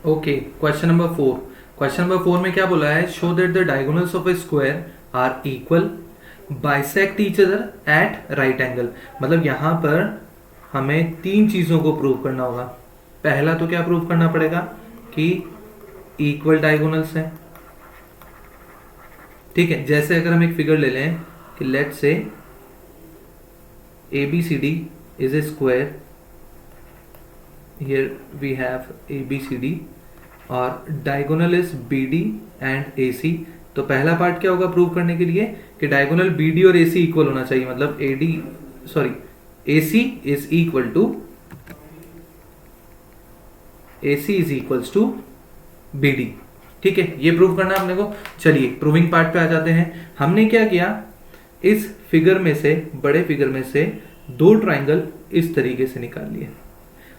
Okay, question number 4 में क्या बोला है? Show that the diagonals of a square are equal, bisect each other at right angle. मतलब यहां पर हमें तीन चीजों को प्रूव करना होगा। पहला तो क्या प्रूव करना पड़ेगा कि इक्वल डायगोनल्स है। ठीक है, जैसे अगर हम एक फिगर ले लें कि लेट से ABCD is a square, here we have ABCD और diagonal is BD and AC। तो पहला पार्ट क्या होगा प्रूव करने के लिए कि डायगोनल BD और AC इक्वल होना चाहिए। मतलब AC is equal to AC is equals to BD। ठीक है, ये प्रूव करना अपने को। चलिए प्रूविंग पार्ट पे आ जाते हैं। हमने क्या किया, इस फिगर में से, बड़े फिगर में से दो ट्राइंगल इस तरीके से निकाल लिए।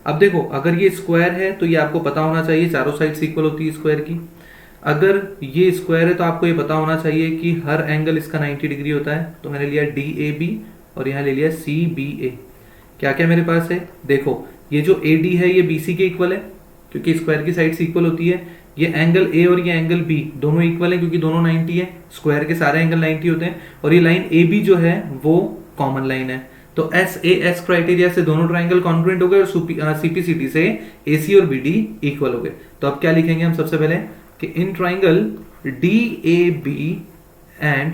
अब देखो, अगर ये स्क्वायर है तो ये आपको पता होना चाहिए चारों साइड्स इक्वल होती है स्क्वायर की। अगर ये स्क्वायर है तो आपको ये पता होना चाहिए कि हर एंगल इसका 90 डिग्री होता है। तो मैंने लिया DAB और यहाँ ले लिया CBA। क्या क्या मेरे पास है? देखो, ये जो AD है ये BC के इक्वल है क्योंकि स्क्वायर की साइड्स इक्वल होती है। ये एंगल A और ये एंगल B दोनों इक्वल है क्योंकि दोनों 90 है। स्क्वायर के सारे एंगल 90 होते हैं। और ये लाइन AB जो है वो कॉमन लाइन है। तो SAS क्राइटेरिया से दोनों ट्राइंगल कॉन्ग्रुएंट हो गए और CPCT से AC और BD इक्वल हो गए। तो अब क्या लिखेंगे हम सबसे पहले कि in triangle DAB and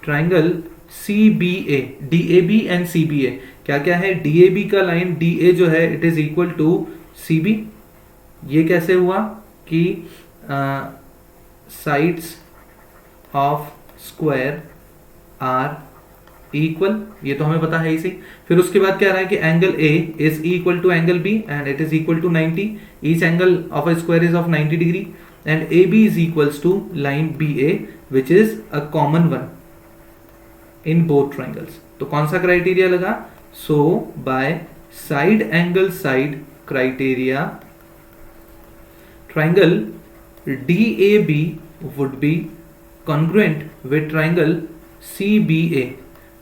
triangle CBA, DAB and CBA क्या क्या है? DAB का लाइन DA जो है it is equal to CB। ये कैसे हुआ कि sides of square are equal, ये तो हमें पता है इसी। फिर उसके बाद क्या रहा है कि angle A is equal to angle B and it is equal to 90। Each angle of a square is of 90 degree and AB is equals to line BA which is a common one in both triangles. तो कौन सा criteria लगा? So by side angle side criteria triangle DAB would be congruent with triangle CBA।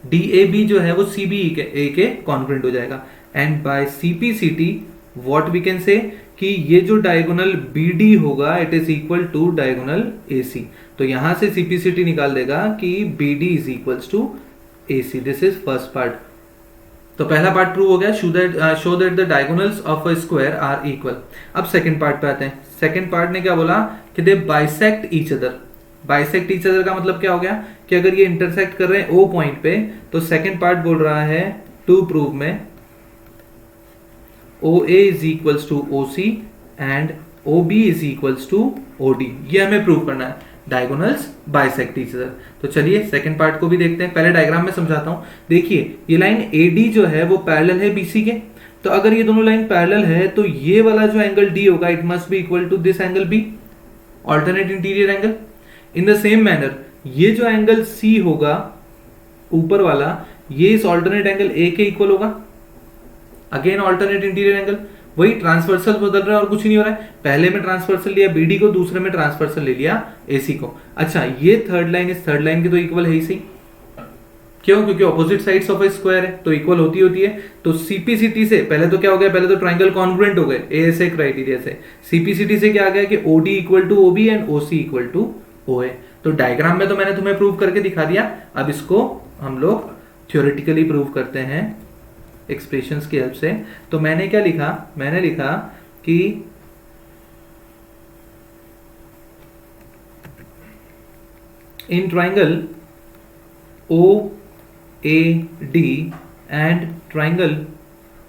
DAB जो है वो CBA के congruent हो जाएगा। And by CPCT what we can say कि ये जो डायगोनल BD होगा it is equal to diagonal AC। तो यहां से CPCT निकाल देगा कि BD is equals to AC। This is first part. तो पहला पार्ट प्रूव हो गया, show that the diagonals of a square are equal. अब सेकंड पार्ट पे आते हैं। सेकंड पार्ट ने क्या बोला कि they bisect each other. Bisect each other का मतलब क्या हो गया कि अगर ये इंटरसेक्ट कर रहे हैं O पॉइंट पे, तो सेकंड पार्ट बोल रहा है टू प्रूव में OA is equals to OC and OB is equals to OD। ये हमें प्रूव करना है, डायगोनल्स बाइसेक्ट ईच अदर। तो चलिए सेकंड पार्ट को भी देखते हैं। पहले डायग्राम में समझाता हूं। देखिए ये लाइन AD जो है वो पैरेलल है BC के। तो अगर ये दोनों लाइन पैरेलल है तो ये वाला जो एंगल D होगा it must be equal to this angle B, alternate interior angle. In the same manner ये जो एंगल C होगा ऊपर वाला, ये इस ऑल्टरनेट एंगल A के इक्वल होगा। अगेन ऑल्टरनेट इंटीरियर एंगल, वही ट्रांसवर्सल बदल रहा है और कुछ नहीं हो रहा है। पहले में ट्रांसवर्सल लिया BD को, दूसरे में ट्रांसवर्सल ले लिया AC को। अच्छा, ये थर्ड लाइन इस थर्ड लाइन की तो इक्वल है ही सही। क्यों? क्योंकि opposite sides of a square है तो इक्वल होती होती है। तो CPCT से पहले तो क्या हो गया, पहले तो ट्राइंगल कॉन्ग्रुएंट हो गए ASA क्राइटेरिया से। CPCT से क्या आ गया कि OD equal to OB and OC equal to OA। तो डायग्राम में तो मैंने तुम्हें प्रूव करके दिखा दिया। अब इसको हम लोग थ्योरेटिकली प्रूव करते हैं एक्सप्रेशंस की हेल्प से। तो मैंने क्या लिखा, मैंने लिखा कि in triangle OAD and triangle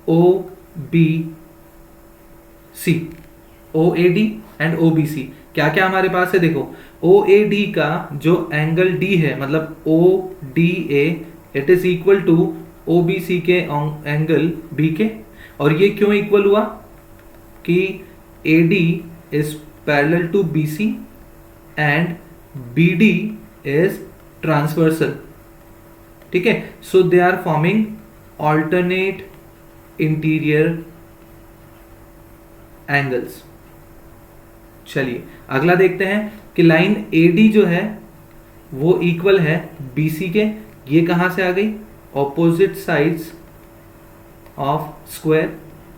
OBC, OAD and OBC क्या क्या हमारे पास है? देखो, OAD का जो एंगल D है मतलब ODA it is equal to OBC के एंगल B के। और ये क्यों इक्वल हुआ कि AD is parallel to BC and BD is transversal. ठीक है, so they are forming alternate interior angles. चलिए अगला देखते हैं कि लाइन AD जो है वो इक्वल है BC के। ये कहां से आ गई? ऑपोजिट साइड्स ऑफ स्क्वायर,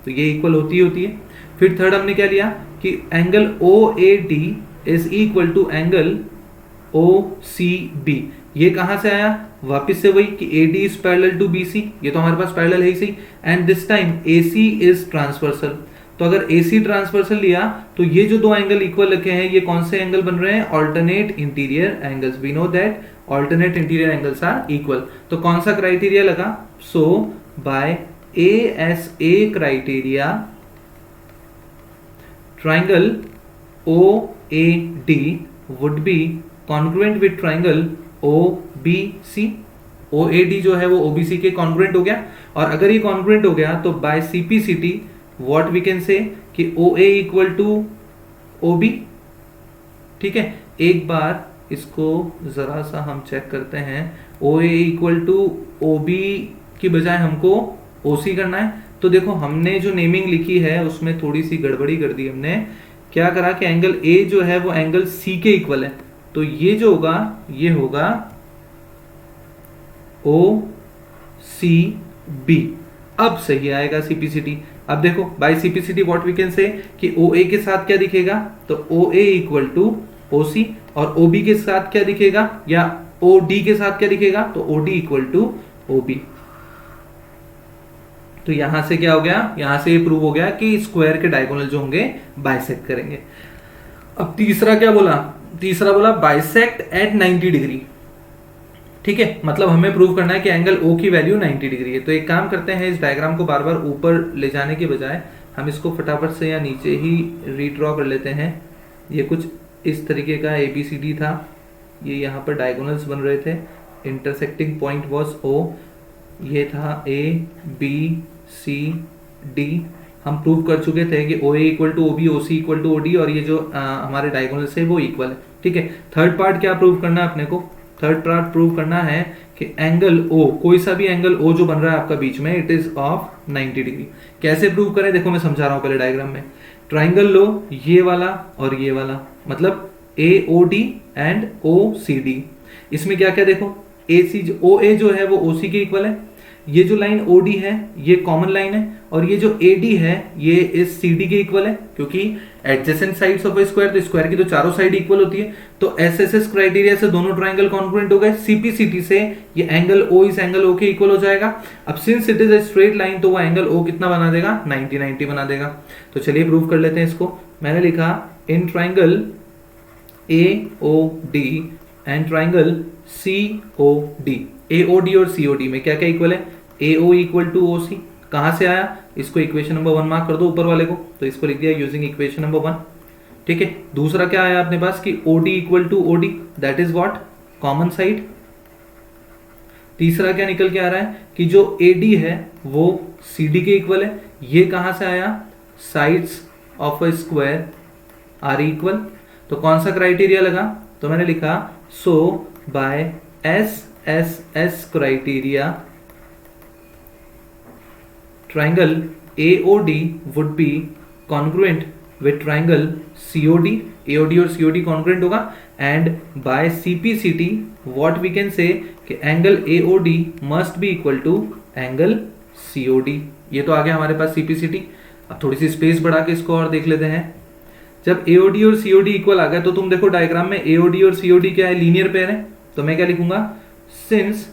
तो ये इक्वल होती है। फिर थर्ड हमने क्या लिया कि angle O A D is equal to angle O C B. ये कहां से आया, वापस से वही कि A D is parallel to B C, ये तो हमारे पास पैरेलल है ही सही, and this time A C is transversal. तो अगर ए सी ट्रांसवर्सल लिया तो ये जो दो एंगल इक्वल रखे हैं ये कौन से एंगल बन रहे हैं, alternate interior angles. We know that alternate interior angles are equal. तो कौन सा क्राइटेरिया लगा, so by A S A criteria triangle O A D would be congruent with triangle O B C. O A D जो है वो ओ B सी के congruent हो गया, और अगर ये कॉन्ग्रुएंट हो गया तो by C P C T what we can say कि O A equal to O B. ठीक है, एक बार इसको जरा सा हम चेक करते हैं, ओ A equal to O B की बजाय हमको ओ सी करना है। तो देखो हमने जो नेमिंग लिखी है उसमें थोड़ी सी गड़बड़ी कर दी हमने। क्या करा कि एंगल ए जो है वो एंगल सी के इक्वल है, तो ये जो होगा ये होगा ओ सी बी। अब सही आएगा सीपीसीटी। अब देखो by CPCT what we can say कि ओ ए के साथ क्या दिखेगा, तो ओ ए इक्वल टू ओ सी, और ओ बी के साथ क्या दिखेगा या ओ डी के साथ क्या दिखेगा, तो O D equal to O B. तो यहां से क्या हो गया, यहां से ये प्रूव हो गया कि स्क्वायर के डायगोनल जो होंगे बाइसेक्ट करेंगे। अब तीसरा क्या बोला, तीसरा बोला बाइसेक्ट एट 90 डिग्री। ठीक है, मतलब हमें प्रूव करना है कि एंगल ओ की वैल्यू 90 डिग्री है। तो एक काम करते हैं, इस डायग्राम को बार बार ऊपर ले जाने के बजाय हम इसको फटाफट से या नीचे ही रीड्रॉ कर लेते हैं। ये कुछ इस तरीके का ABCD था, ये यहाँ पर डायगोनल्स बन रहे थे, इंटरसेक्टिंग पॉइंट वाज O, ये था A B C D। हम प्रूव कर चुके थे कि OA equal to OB, OC equal to OD, और ये जो हमारे डायगोनल्स है वो इक्वल है। ठीक है, थर्ड पार्ट क्या प्रूव करना है अपने को, थर्ड पार्ट प्रूव करना है कि एंगल O, कोई सा भी एंगल O जो बन रहा है आपका बीच में, इट इज ऑफ 90 डिग्री। कैसे प्रूव करें, देखो मैं समझा रहा हूं पहले डायग्राम में। ट्राइंगल लो ये वाला और ये वाला, मतलब AOD एंड OCD। इसमें क्या क्या देखो, OA जो है वो OC के इक्वल है, ये जो लाइन OD है ये कॉमन लाइन है, और ये जो AD है ये इस CD के इक्वल है, क्योंकि adjacent sides of a square, तो स्क्वायर की तो चारों साइड इक्वल होती है। तो SSS क्राइटेरिया से दोनों ट्राइंगल कॉन्ग्रुएंट हो गए। CPCT से ये एंगल O इस एंगल O के इक्वल हो जाएगा। अब since it is a straight line तो वो एंगल O कितना बना देगा, 90 बना देगा। तो चलिए प्रूव कर लेते हैं इसको। मैंने लिखा in triangle AOD and triangle COD, AOD और COD में क्या क्या इक्वल है, AO इक्वल टू OC। कहां से आया, इसको इक्वेशन नंबर 1 मार्क कर दो ऊपर वाले को, तो इसको लिख दिया यूजिंग इक्वेशन नंबर 1। ठीक है, दूसरा क्या आया अपने पास कि OD equal to OD, that is what, common side. तीसरा क्या निकल के आ रहा है कि जो AD है वो CD के इक्वल है। ये कहां से आया, sides of a square are equal. तो कौन सा क्राइटेरिया लगा, तो मैंने लिखा so by SSS criteria triangle AOD would be congruent with triangle COD। AOD और COD कॉन्ग्रुएंट होगा, and by CPCT what we can say कि angle AOD must be equal to angle COD। ये तो आ गया हमारे पास CPCT। अब थोड़ी सी space बढ़ा के इसको और देख लेते हैं। जब AOD और COD इक्वल आ गया तो तुम देखो डायग्राम में AOD और COD क्या है, लीनियर पेयर है। तो मैं क्या लिखूंगा, सिंस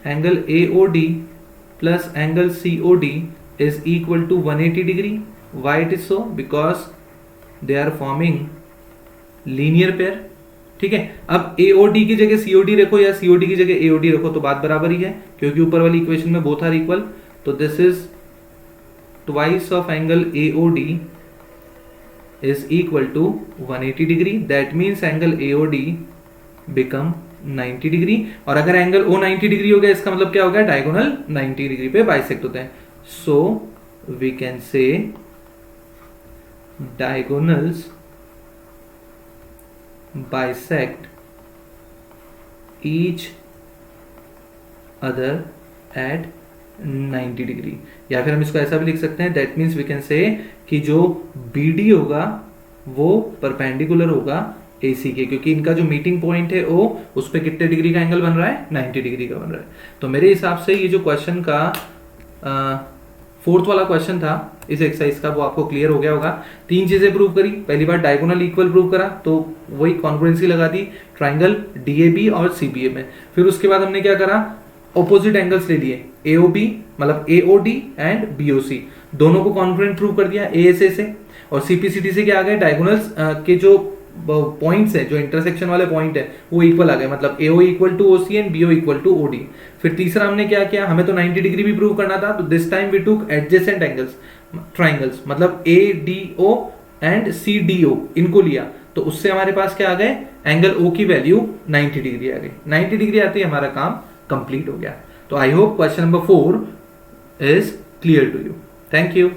एंगल AOD प्लस angle COD is equal to 180 degree. Why it is so, because they are forming linear pair. ठीक है, अब AOD की जगह COD रखो या COD की जगह AOD रखो तो बात बराबर ही है, क्योंकि ऊपर वाली इक्वेशन में बोथ आर इक्वल। तो this is twice of angle AOD is equal to 180 degree. That means angle AOD become 90 degree. और अगर एंगल O 90 डिग्री हो गया, इसका मतलब क्या हो गया, डायगोनल 90 डिग्री पे बाइसेक्ट होते हैं। So we can say diagonals bisect each other at 90 degree. या फिर हम इसको ऐसा भी लिख सकते हैं, that means we can say कि जो BD होगा वो परपेंडिकुलर होगा AC के, क्योंकि इनका जो मीटिंग पॉइंट है O, उस पे कितने डिग्री का एंगल बन रहा है, 90 डिग्री का बन रहा है। तो मेरे हिसाब से ये जो क्वेश्चन का फोर्थ वाला क्वेश्चन था इस एक्सरसाइज का, वो आपको क्लियर हो गया होगा। 3 चीजें प्रूव करी। पहली बार डायगोनल इक्वल प्रूव करा, तो वही कॉन्ग्रुएंसी लगा दी ट्राइंगल डीएबी और सीबीए में। फिर उसके बाद हमने क्या करा, ऑपोजिट एंगल्स ले लिए, एओबी मतलब एओडी एंड बीओसी, दोनों को कॉन्ग्रुएंट प्रूव कर दिया एएसए से। और सीपीसीटी से क्या आ गए, डायगोनल्स के जो पॉइंट्स है, जो इंटरसेक्शन वाले पॉइंट है वो इक्वल आ गए, मतलब AO equal to OC and BO equal to OD. फिर तीसरा हमने क्या किया, हमें तो 90 डिग्री भी प्रूव करना था, तो this time we took adjacent angles triangles, मतलब एडीओ एंड सीडीओ, इनको लिया, तो उससे हमारे पास क्या आ गए, एंगल ओ की वैल्यू 90 डिग्री आ गई। 90 डिग्री आती है हमारा काम कंप्लीट हो गया। तो I hope question number 4 is clear to you. Thank you.